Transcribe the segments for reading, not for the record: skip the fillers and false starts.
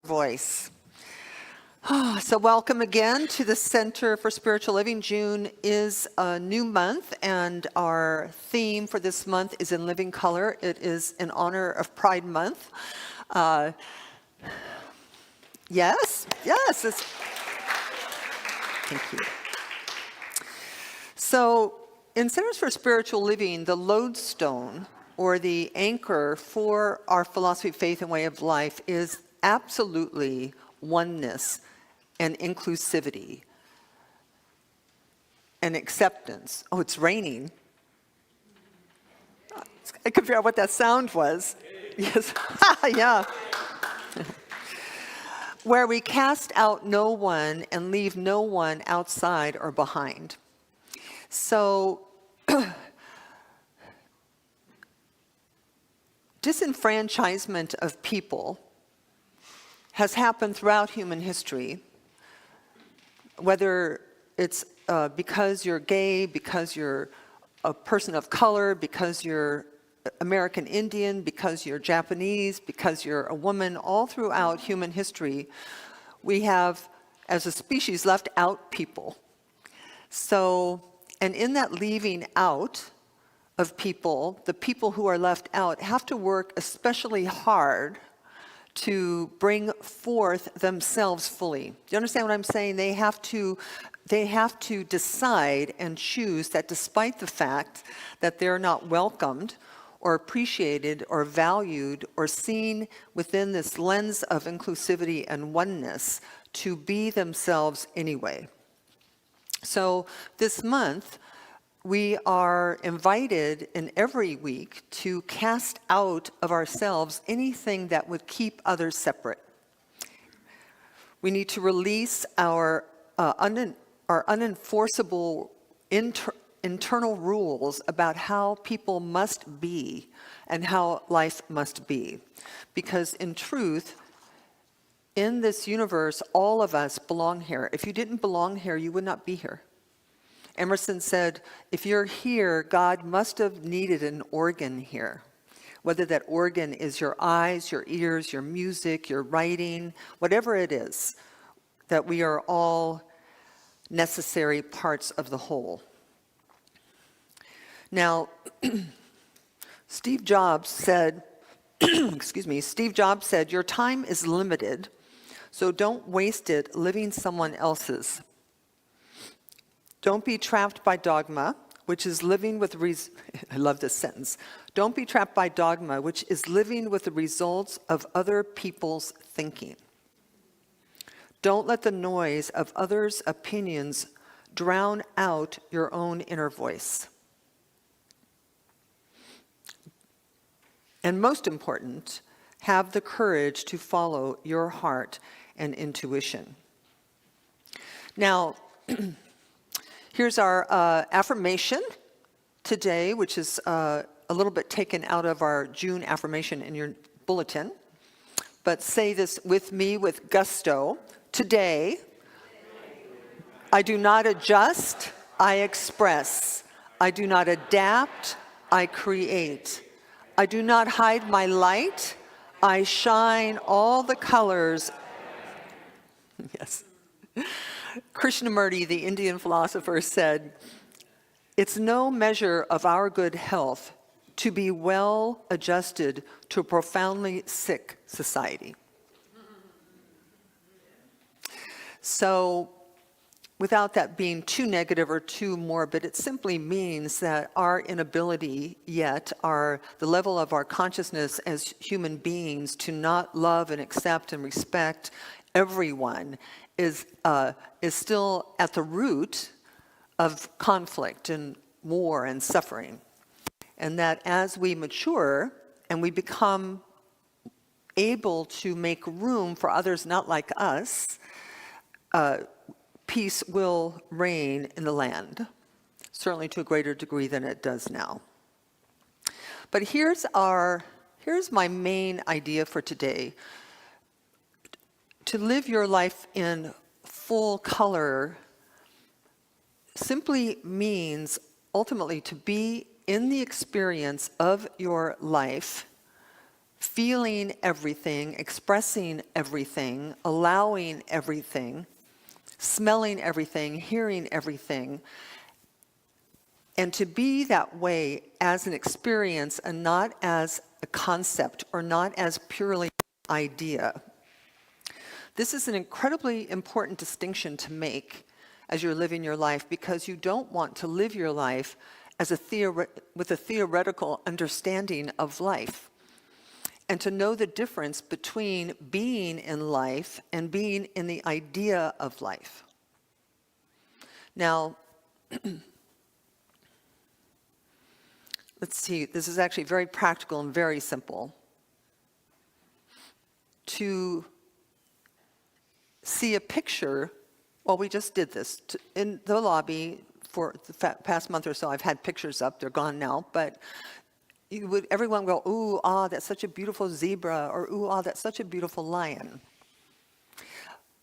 voice. So welcome again to the Center for Spiritual Living. June is a new month, and our theme for this month is in living color. It is in honor of Pride Month. Yes. Thank you. So in Centers for Spiritual Living, the lodestone or the anchor for our philosophy, faith, and way of life is absolutely oneness and inclusivity and acceptance. Oh, it's raining. I could figure out what that sound was. Yes, yeah. Where we cast out no one and leave no one outside or behind. So, disenfranchisement of people has happened throughout human history, whether it's because you're gay, because you're a person of color, because you're American Indian, because you're Japanese, because you're a woman. All throughout human history, we have, as a species, left out people. So, and in that leaving out of people, the people who are left out have to work especially hard to bring forth themselves fully. Do you understand what I'm saying? They have to decide and choose that despite the fact that they're not welcomed or appreciated or valued or seen within this lens of inclusivity and oneness, to be themselves anyway. So this month, we are invited in every week to cast out of ourselves anything that would keep others separate. We need to release our unenforceable internal rules about how people must be and how life must be. Because in truth, in this universe, all of us belong here. If you didn't belong here, you would not be here. Emerson said, if you're here, God must have needed an organ here. Whether that organ is your eyes, your ears, your music, your writing, whatever it is, that we are all necessary parts of the whole. Now, Steve Jobs said, Steve Jobs said, your time is limited, so don't waste it living someone else's. Don't be trapped by dogma, which is living with I love this sentence. Don't be trapped by dogma, which is living with the results of other people's thinking. Don't let the noise of others' opinions drown out your own inner voice. And most important, have the courage to follow your heart and intuition. Now, here's our affirmation today, which is a little bit taken out of our June affirmation in your bulletin. But say this with me with gusto. Today, I do not adjust, I express. I do not adapt, I create. I do not hide my light, I shine all the colors. Yes. Krishnamurti, the Indian philosopher, said, it's no measure of our good health to be well adjusted to a profoundly sick society. So, without that being too negative or too morbid, it simply means that our inability yet, the level of our consciousness as human beings to not love and accept and respect everyone is still at the root of conflict and war and suffering. And that as we mature and we become able to make room for others not like us, peace will reign in the land, certainly to a greater degree than it does now. But here's my main idea for today. To live your life in full color simply means ultimately to be in the experience of your life feeling everything, expressing everything, allowing everything, smelling everything, hearing everything, and to be that way as an experience and not as a concept or not as purely an idea. This is an incredibly important distinction to make as you're living your life, because you don't want to live your life as with a theoretical understanding of life, and to know the difference between being in life and being in the idea of life. Now, let's see, this is actually very practical and very simple. To see a picture, well, we just did this. In the lobby for the past month or so, I've had pictures up, they're gone now, but everyone go, ooh, ah, that's such a beautiful zebra, or ooh, ah, that's such a beautiful lion.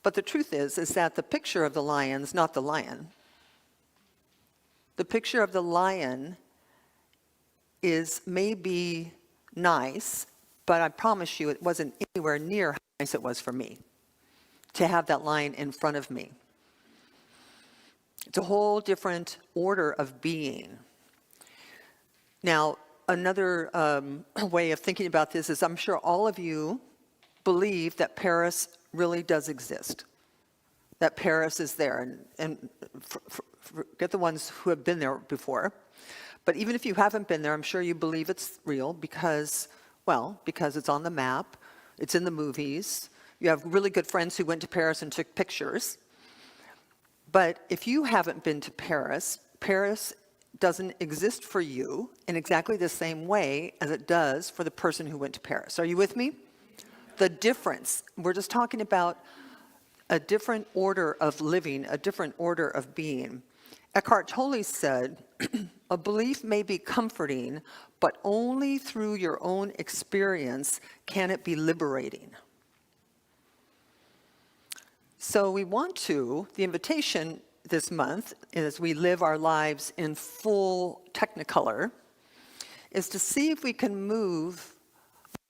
But the truth is that the picture of the lion is not the lion. The picture of the lion is maybe nice, but I promise you it wasn't anywhere near how nice it was for me to have that lion in front of me. It's a whole different order of being. Now, another way of thinking about this is I'm sure all of you believe that Paris really does exist, that Paris is there, and forget the ones who have been there before. But even if you haven't been there, I'm sure you believe it's real because it's on the map, it's in the movies. You have really good friends who went to Paris and took pictures. But if you haven't been to Paris, Paris doesn't exist for you in exactly the same way as it does for the person who went to Paris. Are you with me? The difference, we're just talking about a different order of living, a different order of being. Eckhart Tolle said, a belief may be comforting, but only through your own experience can it be liberating. So the invitation this month, as we live our lives in full technicolor, is to see if we can move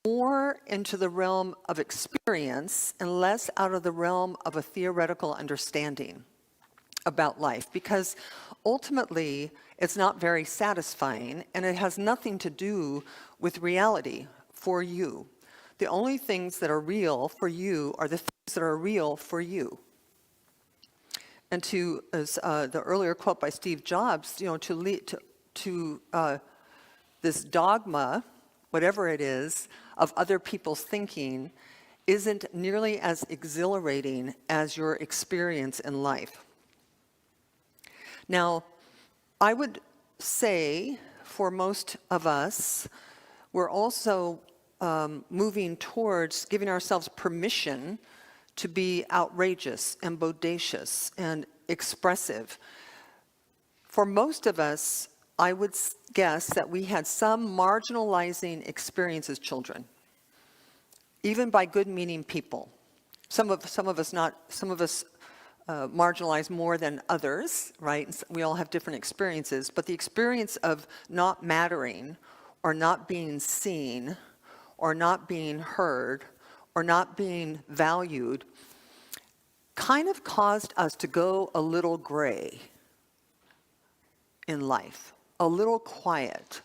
more into the realm of experience and less out of the realm of a theoretical understanding about life, because ultimately it's not very satisfying and it has nothing to do with reality for you. The only things that are real for you are the things that are real for you. And as the earlier quote by Steve Jobs, to lead to this dogma, whatever it is, of other people's thinking isn't nearly as exhilarating as your experience in life. Now, I would say for most of us, we're also moving towards giving ourselves permission to be outrageous and bodacious and expressive. For most of us, I would guess that we had some marginalizing experience as children, even by good-meaning people. Some of us marginalized more than others, right? We all have different experiences, but the experience of not mattering or not being seen or not being heard or not being valued kind of caused us to go a little gray in life, a little quiet,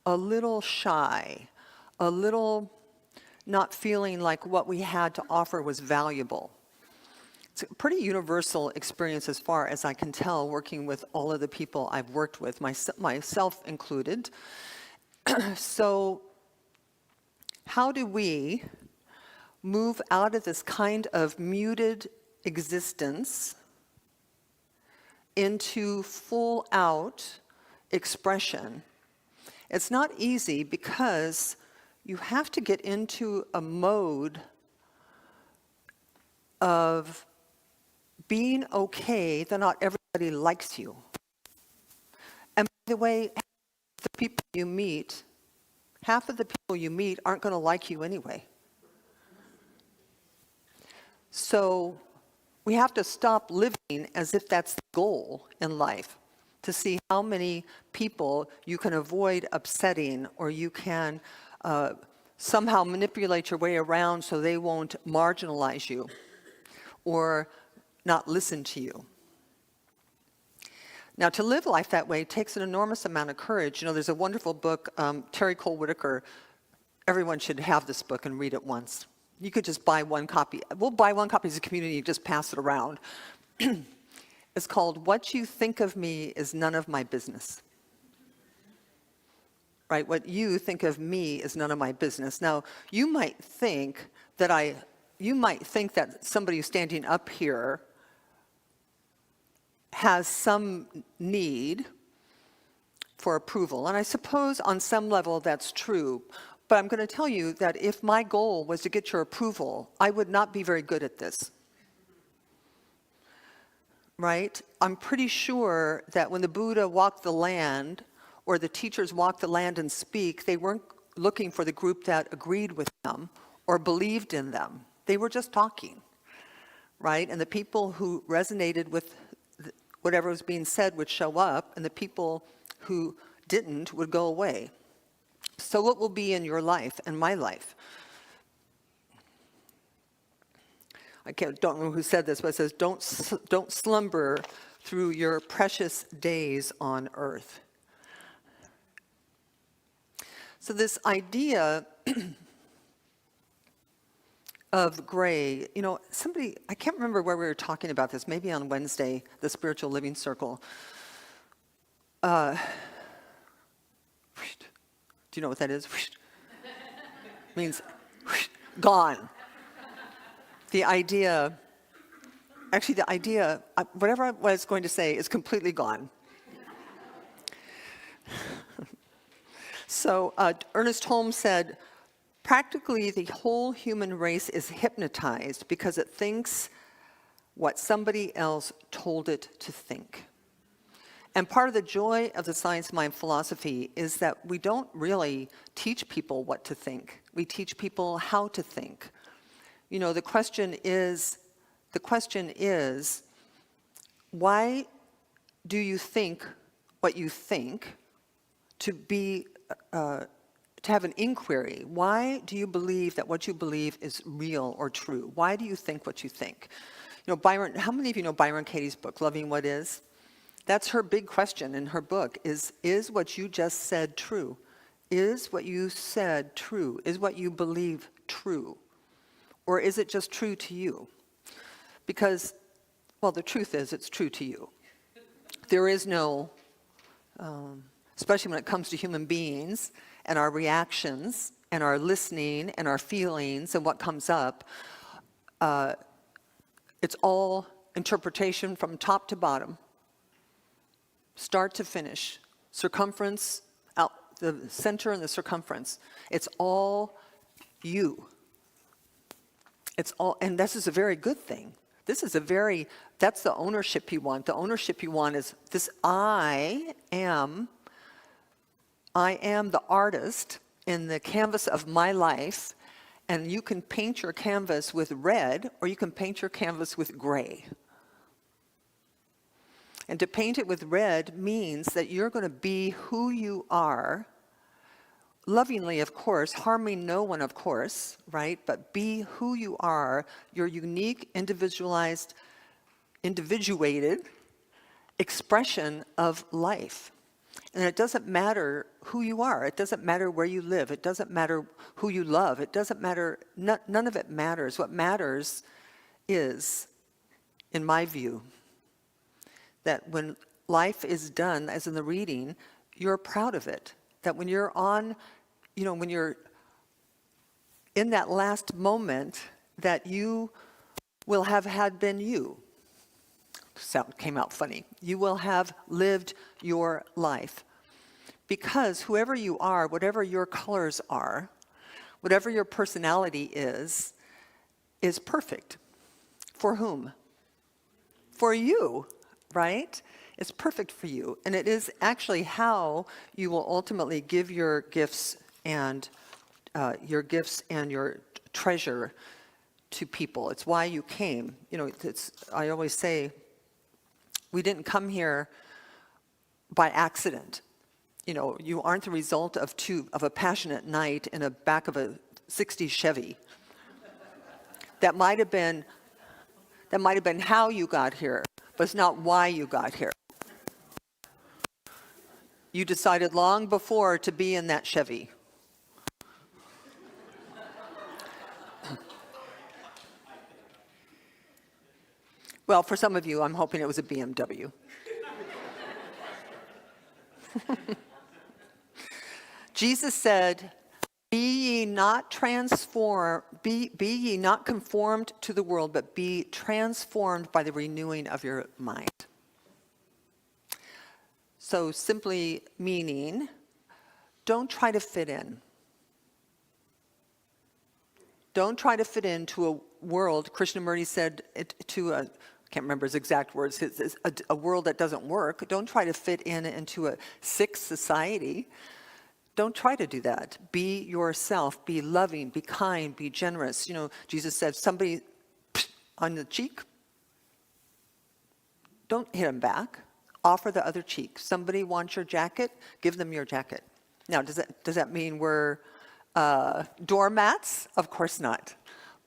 a little shy, a little not feeling like what we had to offer was valuable. It's a pretty universal experience as far as I can tell, working with all of the people I've worked with, myself included. So how do we move out of this kind of muted existence into full out expression? It's not easy because you have to get into a mode of being okay that not everybody likes you. And by the way, half of the people you meet aren't going to like you anyway. So we have to stop living as if that's the goal in life, to see how many people you can avoid upsetting or you can somehow manipulate your way around so they won't marginalize you or not listen to you. Now, to live life that way takes an enormous amount of courage. You know, there's a wonderful book, Terry Cole Whitaker. Everyone should have this book and read it once. You could just buy one copy. We'll buy one copy as a community and just pass it around. It's called What You Think of Me Is None of My Business. Right? What you think of me is none of my business. Now, you might think that somebody who's standing up here has some need for approval. And I suppose on some level that's true. But I'm going to tell you that if my goal was to get your approval, I would not be very good at this. Right? I'm pretty sure that when the Buddha walked the land, or the teachers walked the land and speak, they weren't looking for the group that agreed with them or believed in them. They were just talking. Right? And the people who resonated with whatever was being said would show up, and the people who didn't would go away. So what will be in your life and my life? Don't know who said this, but it says, don't slumber through your precious days on earth. So this idea of gray, you know, I can't remember where we were talking about this, maybe on Wednesday, the Spiritual Living Circle. Do you know what that is? Means gone. Whatever I was going to say is completely gone. So Ernest Holmes said, practically the whole human race is hypnotized because it thinks what somebody else told it to think. And part of the joy of the science mind philosophy is that we don't really teach people what to think. We teach people how to think. You know, the question is, why do you think what you think? To have an inquiry. Why do you believe that what you believe is real or true? Why do you think what you think? You know, Byron, how many of you know Byron Katie's book, Loving What Is? That's her big question in her book, is what you just said true? Is what you said true? Is what you believe true? Or is it just true to you? Because, well, the truth is it's true to you. There is no, especially when it comes to human beings and our reactions and our listening and our feelings and what comes up, it's all interpretation from top to bottom, start to finish, circumference, out the center and the circumference. It's all you. It's all, and this is a very good thing. That's the ownership you want. The ownership you want is this: I am the artist in the canvas of my life, and you can paint your canvas with red or you can paint your canvas with gray. And to paint it with red means that you're going to be who you are, lovingly, of course, harming no one, of course, right? But be who you are, your unique, individuated expression of life. And it doesn't matter who you are. It doesn't matter where you live. It doesn't matter who you love. It doesn't matter. None of it matters. What matters is, in my view, that when life is done, as in the reading, you're proud of it. That when you're on, when you're in that last moment, that you will have had been you. Sound came out funny. You will have lived your life. Because whoever you are, whatever your colors are, whatever your personality is perfect. For whom? For you, right? It's perfect for you. And it is actually how you will ultimately give your gifts and your treasure to people. It's why you came. I always say, we didn't come here by accident. You aren't the result of a passionate night in the back of a 60s Chevy. That might have been how you got here, but it's not why you got here. You decided long before to be in that Chevy. Well, for some of you, I'm hoping it was a BMW. Jesus said, be ye not conformed to the world, but be transformed by the renewing of your mind. So simply meaning, don't try to fit in. Don't try to fit into a world, Krishnamurti said I can't remember his exact words, a world that doesn't work. Don't try to fit into a sick society. Don't try to do that. Be yourself. Be loving. Be kind. Be generous. Jesus said, somebody on the cheek, don't hit them back. Offer the other cheek. Somebody wants your jacket, give them your jacket. Now, does that mean we're doormats? Of course not.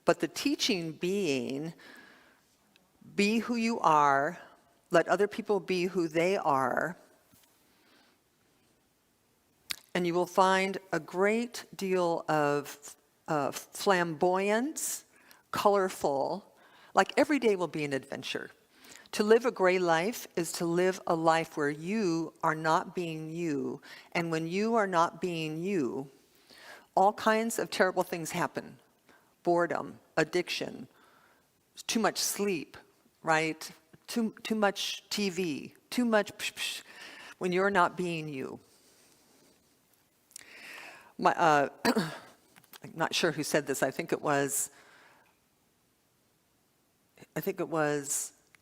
But the teaching being, be who you are, let other people be who they are, and you will find a great deal of flamboyance, colorful, like every day will be an adventure. To live a gray life is to live a life where you are not being you, and when you are not being you, all kinds of terrible things happen. Boredom, addiction, too much sleep, right? Too much TV, too much when you're not being you. I'm not sure who said this. I think it was,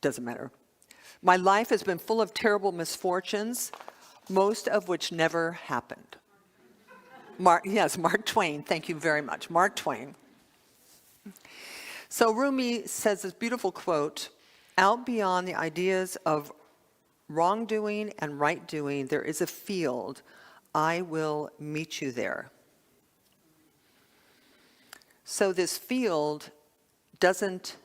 doesn't matter. My life has been full of terrible misfortunes, most of which never happened. Mark Twain. Thank you very much. Mark Twain. So Rumi says this beautiful quote, out beyond the ideas of wrongdoing and right doing, there is a field. I will meet you there. So this field doesn't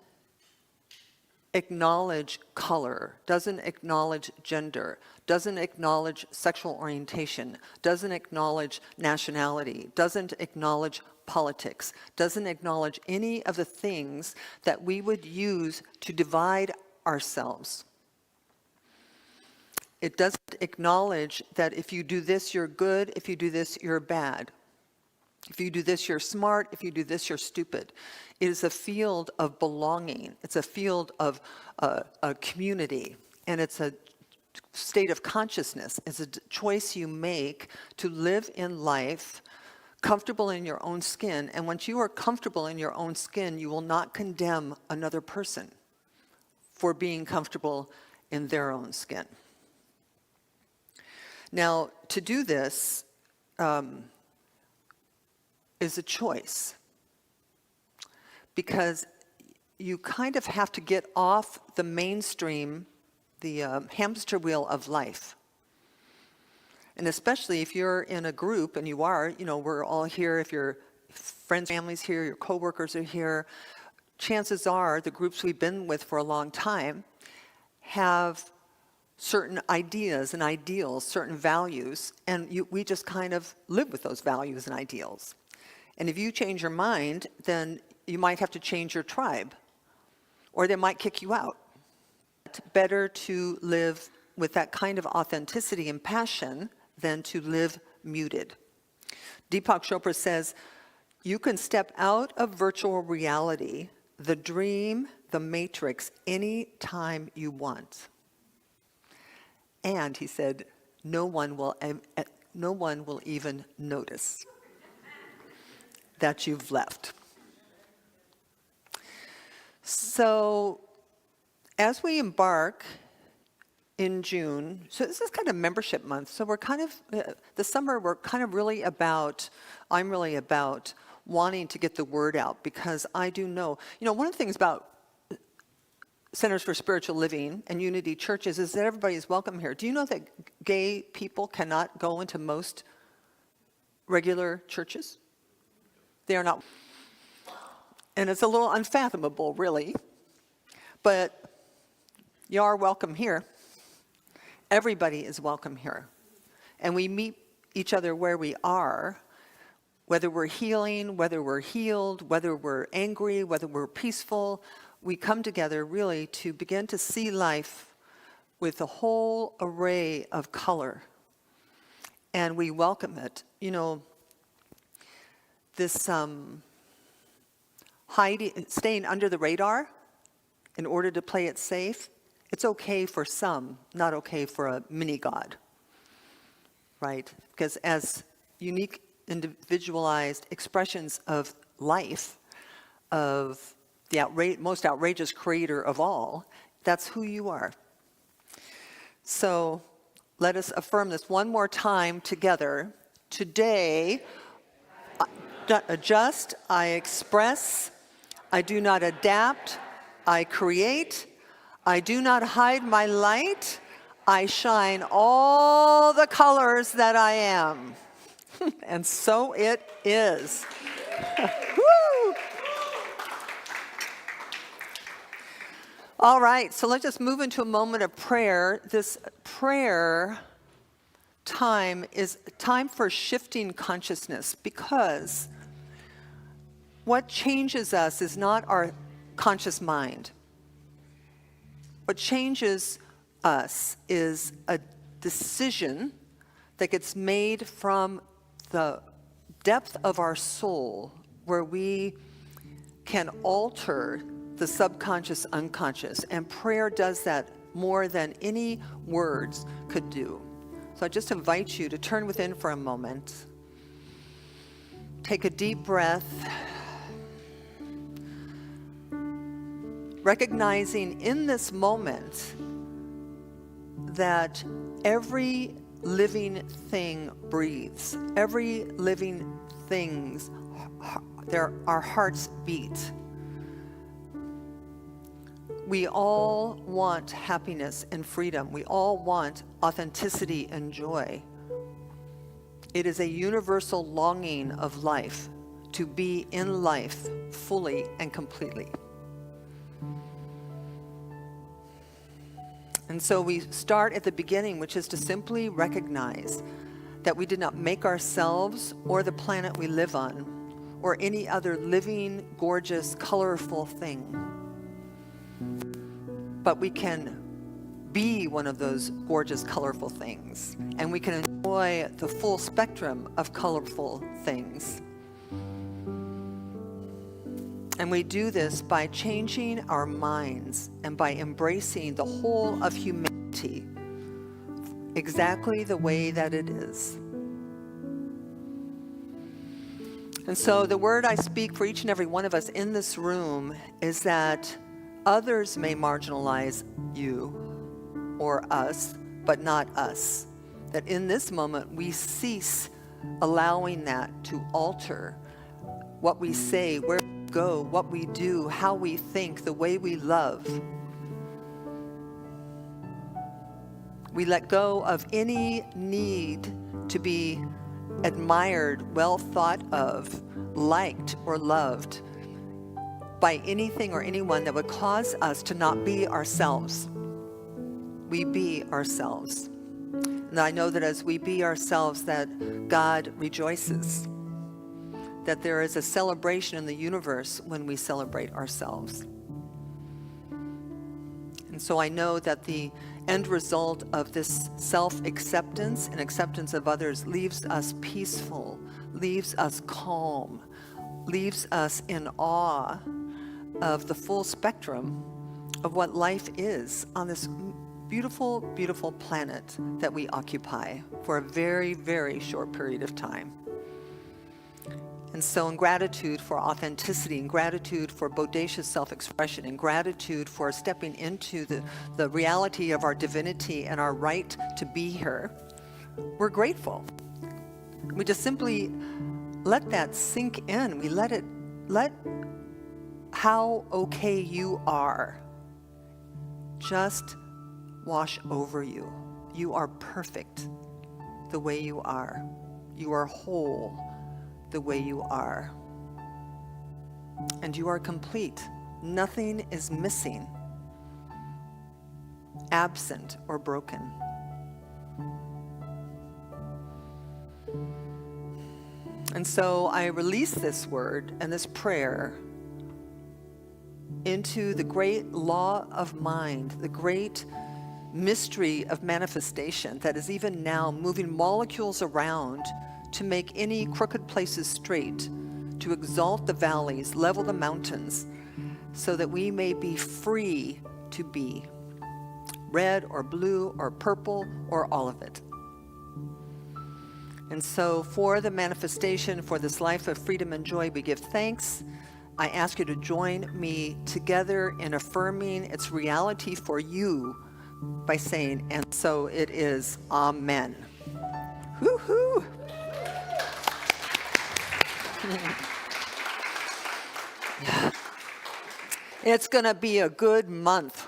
acknowledge color, doesn't acknowledge gender, doesn't acknowledge sexual orientation, doesn't acknowledge nationality, doesn't acknowledge politics, doesn't acknowledge any of the things that we would use to divide ourselves. It doesn't acknowledge that if you do this, you're good. If you do this, you're bad. If you do this, you're smart. If you do this, you're stupid. It is a field of belonging. It's a field of a community. And it's a state of consciousness. It's a choice you make to live in life comfortable in your own skin. And once you are comfortable in your own skin, you will not condemn another person for being comfortable in their own skin. Now, to do this is a choice, because you kind of have to get off the mainstream, the hamster wheel of life. And especially if you're in a group, and you are, we're all here, if your friends, families here, your coworkers are here, chances are the groups we've been with for a long time have certain ideas and ideals, certain values, and we just kind of live with those values and ideals. And if you change your mind, then you might have to change your tribe, or they might kick you out. It's better to live with that kind of authenticity and passion than to live muted. Deepak Chopra says, you can step out of virtual reality, the dream, the matrix, any time you want. And he said, no one will even notice that you've left. So as we embark in June, so this is kind of membership month, so we're kind of, the summer we're kind of really about, I'm really about wanting to get the word out, because I do know, one of the things about Centers for Spiritual Living and Unity churches is that everybody is welcome here. Do you know that gay people cannot go into most regular churches? They are not. And it's a little unfathomable, really. But you are welcome here. Everybody is welcome here. And we meet each other where we are, whether we're healing, whether we're healed, whether we're angry, whether we're peaceful. We come together really to begin to see life with a whole array of color. And we welcome it. You know, this staying under the radar in order to play it safe, it's okay for some, not okay for a mini God, right? Because as unique, individualized expressions of life, of the most outrageous creator of all, that's who you are. So let us affirm this one more time together. Today, I don't adjust, I express, I do not adapt, I create, I do not hide my light, I shine all the colors that I am. And so it is. Woo! All right, so let's just move into a moment of prayer. This prayer time is time for shifting consciousness, because what changes us is not our conscious mind. What changes us is a decision that gets made from the depth of our soul, where we can alter the subconscious, unconscious, and prayer does that more than any words could do. So I just invite you to turn within for a moment. Take a deep breath, recognizing in this moment that every living thing breathes. Every living thing's, our hearts beat. We all want happiness and freedom. We all want authenticity and joy. It is a universal longing of life to be in life fully and completely. And so we start at the beginning, which is to simply recognize that we did not make ourselves or the planet we live on or any other living, gorgeous, colorful thing. But we can be one of those gorgeous, colorful things. And we can enjoy the full spectrum of colorful things. And we do this by changing our minds and by embracing the whole of humanity exactly the way that it is. And so the word I speak for each and every one of us in this room is that others may marginalize you or us, but not us. That in this moment we cease allowing that to alter what we say, where we go, what we do, how we think, the way we love. We let go of any need to be admired, well thought of, liked, or loved by anything or anyone that would cause us to not be ourselves. We be ourselves. And I know that as we be ourselves, that God rejoices, that there is a celebration in the universe when we celebrate ourselves. And so I know that the end result of this self-acceptance and acceptance of others leaves us peaceful, leaves us calm, leaves us in awe of the full spectrum of what life is on this beautiful, beautiful planet that we occupy for a very, very short period of time. And so in gratitude for authenticity, in gratitude for bodacious self-expression, in gratitude for stepping into the reality of our divinity and our right to be here, we're grateful. We just simply let that sink in. We let how okay you are just wash over you. You are perfect the way you are. You are whole the way you are. and you are complete. Nothing is missing, absent, or broken. And so I release this word and this prayer into the great law of mind, the great mystery of manifestation that is even now moving molecules around to make any crooked places straight, to exalt the valleys, level the mountains, so that we may be free to be red or blue or purple or all of it. And so for the manifestation, for this life of freedom and joy, we give thanks. I ask you to join me together in affirming its reality for you by saying, and so it is, amen. Woo-hoo. Yeah. It's going to be a good month.